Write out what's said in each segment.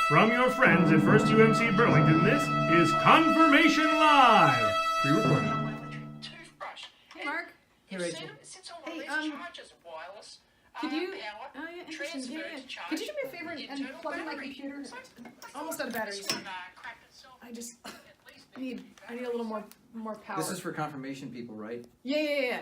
From your friends at First UMC Burlington, this is Confirmation Live. Pre-recorded. Hey, Mark. Hey, Rachel. Hey, could you? Oh, yeah, interesting. Yeah. Could you do me a favor and plug in my computer? Almost out of batteries. I just need a little more power. This is for confirmation people, right? Yeah.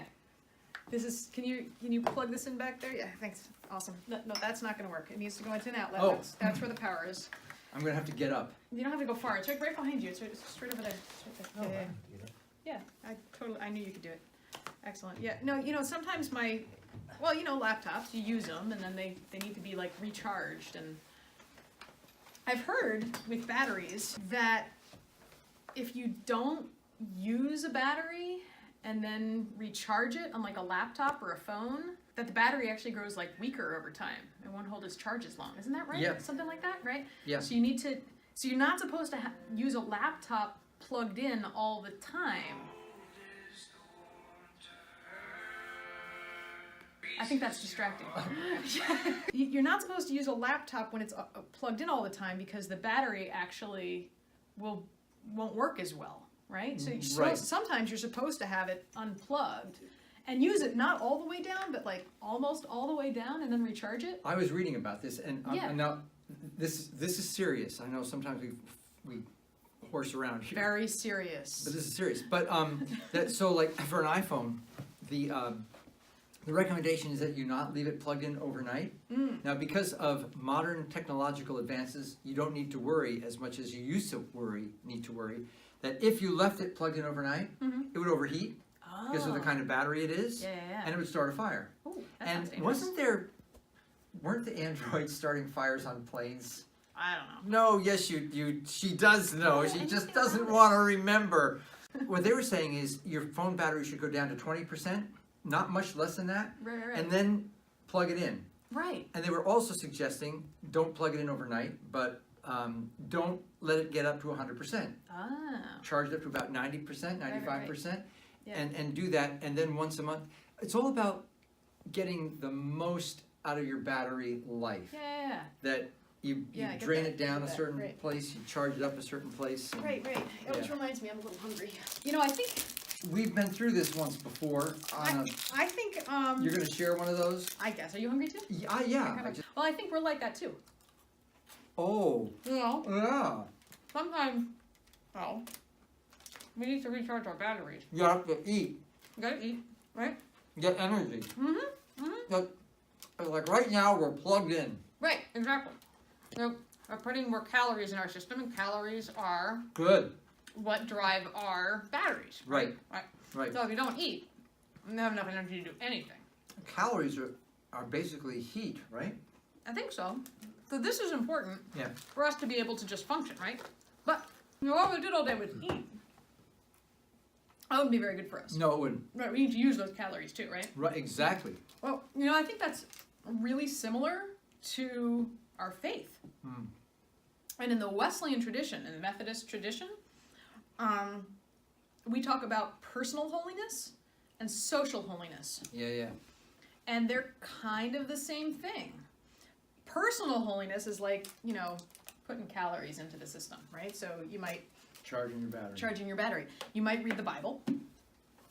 This is. Can you plug this in back there? Yeah, thanks. Awesome. No, that's not going to work. It needs to go into an outlet. Oh. That's where the power is. I'm gonna have to get up. You don't have to go far. It's right behind you. It's straight over there. It's right there. Yeah. I knew you could do it. Excellent. Yeah. No, sometimes laptops, you use them and then they need to be like recharged, and I've heard with batteries that if you don't use a battery and then recharge it on like a laptop or a phone, that the battery actually grows like weaker over time. It won't hold its charge as long. Isn't that right? Yeah. Something like that, right? Yeah. So you're not supposed to use a laptop plugged in all the time. I think that's distracting. You're not supposed to use a laptop when it's plugged in all the time because the battery actually won't work as well, right? So Right. Sometimes you're supposed to have it unplugged and use it not all the way down, but like almost all the way down, and then recharge it. I was reading about this, and now this is serious. I know sometimes we horse around here. Very serious. But this is serious. But so like for an iPhone, the recommendation is that you not leave it plugged in overnight. Now, because of modern technological advances, you don't need to worry as much as you used to need to worry that if you left it plugged in overnight, it would overheat because of the kind of battery it is, and it would start a fire. Ooh, that And sounds dangerous. weren't the androids starting fires on planes? I don't know. No, yes, she does know. She just doesn't want to remember. What they were saying is your phone battery should go down to 20%. Not much less than that, Right. and then plug it in. Right. And they were also suggesting don't plug it in overnight, but don't let it get up to 100%. Charge it up to about 90%, 95%, Yeah. and do that. And then once a month, it's all about getting the most out of your battery life. Yeah. That you Yeah, I get drain that. it down I a get that. certain Right. place, you charge it up a certain place. and- Right. It always Yeah. reminds me I'm a little hungry. I think We've been through this once before. I think You're going to share one of those? I guess. Are you hungry too? Yeah. Well, I think we're like that too. Oh, yeah. Sometimes, we need to recharge our batteries. You have to eat, You gotta eat, right? get energy. Mm-hmm. Like right now, we're plugged in. Right, exactly. So we're putting more calories in our system, and calories are Good. what drive our batteries. Right. Right. So if you don't eat, you don't have enough energy to do anything. Calories are basically heat, right? I think so. So this is important Yeah. for us to be able to just function, right? But all we did all day was eat. That wouldn't be very good for us. No, it wouldn't. Right, we need to use those calories too, right? Right, exactly. Well, I think that's really similar to our faith. And in the Wesleyan tradition, in the Methodist tradition, we talk about personal holiness and social holiness. Yeah. And they're kind of the same thing. Personal holiness is like, putting calories into the system, right? So you might Charging your battery. You might read the Bible.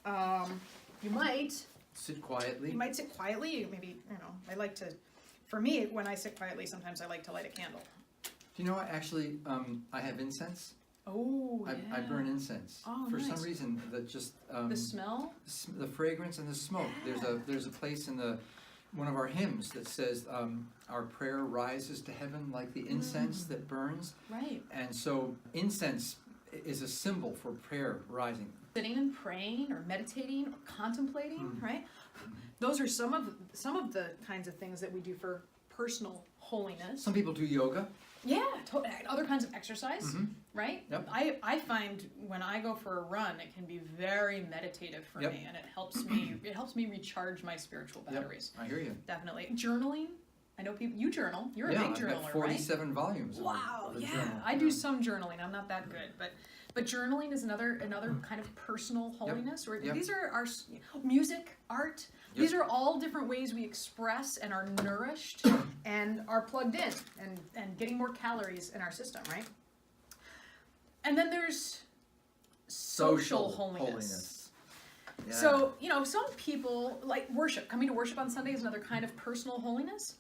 You might Sit quietly. sit quietly. Maybe, for me, when I sit quietly, sometimes I like to light a candle. Do you know what? Actually, I have incense. Oh, I burn incense. Oh, For nice. some reason, that just The smell? the fragrance and the smoke. There's a place in one of our hymns that says our prayer rises to heaven like the incense that burns. Right. And so incense is a symbol for prayer rising. Sitting and praying or meditating or contemplating, right? Those are some of the kinds of things that we do for personal holiness. Some people do yoga. Yeah, other kinds of exercise, right? Yep. I find when I go for a run, it can be very meditative for me, and it helps me recharge my spiritual batteries. Yep, I hear you. Definitely. Journaling. I know you journal. You're a big I've journaler, got 47 volumes. right? Wow, of a yeah. journal. I do some journaling. I'm not that good, but But journaling is another kind of personal holiness. Where Yep. these are our music, art. Yep. These are all different ways we express and are nourished and are plugged in and getting more calories in our system, right? And then there's social holiness. Yeah. So, some people like worship. Coming to worship on Sunday is another kind of personal holiness.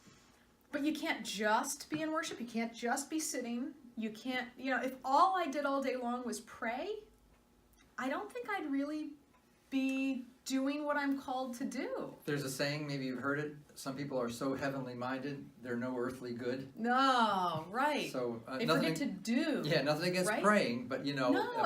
But you can't just be in worship. You can't just be sitting. You can't, if all I did all day long was pray, I don't think I'd really be doing what I'm called to do. There's a saying, maybe you've heard it, some people are so heavenly minded, they're no earthly good. No, right. So they nothing, forget to do. Yeah, nothing against right? praying, but No,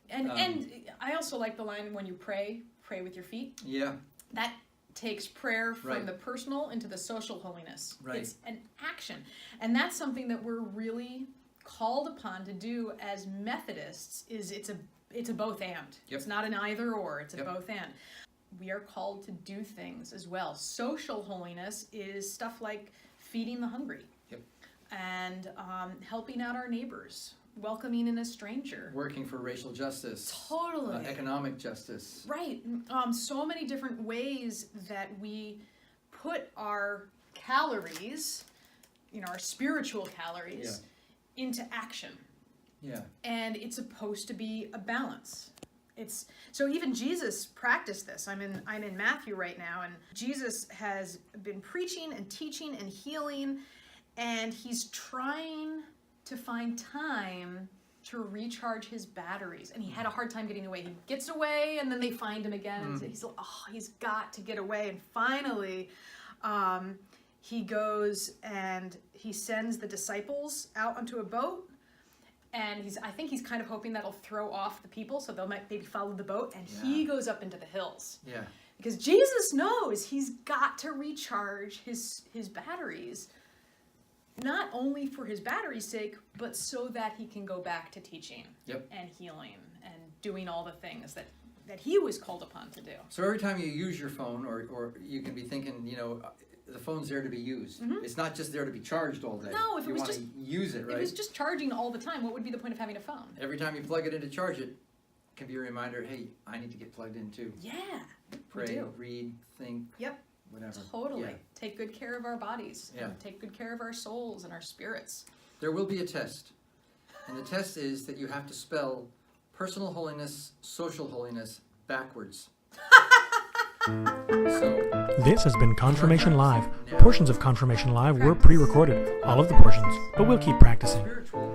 and I also like the line, when you pray with your feet. Yeah. That takes prayer from Right. the personal into the social holiness. Right. It's an action. And that's something that we're really called upon to do as Methodists. It's a both and. Yep. It's not an either or, it's a Yep. both and. We are called to do things as well. Social holiness is stuff like feeding the hungry. Yep. And helping out our neighbors, welcoming in a stranger. Working for racial justice. Totally. Economic justice. Right. So many different ways that we put our calories, our spiritual calories, into action. Yeah. And it's supposed to be a balance. So even Jesus practiced this. I'm in Matthew right now, and Jesus has been preaching and teaching and healing, and he's trying to find time to recharge his batteries, and he had a hard time getting away. He gets away, and then they find him again, and he's like, he's got to get away. And finally, he goes and he sends the disciples out onto a boat, and I think he's kind of hoping that'll throw off the people, so they'll maybe follow the boat, and he goes up into the hills. Yeah. Because Jesus knows he's got to recharge his batteries, not only for his battery's sake, but so that he can go back to teaching and healing and doing all the things that he was called upon to do. So every time you use your phone, or you can be thinking, the phone's there to be used. Mm-hmm. It's not just there to be charged all day. No, if it you was want to use it, right? If it was just charging all the time, what would be the point of having a phone? Every time you plug it in to charge it, can be a reminder, hey, I need to get plugged in too. Yeah, Pray, we do. read, think, Yep. whatever. Totally. Yeah. Take good care of our bodies. Yeah. And take good care of our souls and our spirits. There will be a test. And the test is that you have to spell personal holiness, social holiness backwards. So This has been Confirmation Live. Portions of Confirmation Live were pre-recorded, all of the portions, but we'll keep practicing. spiritual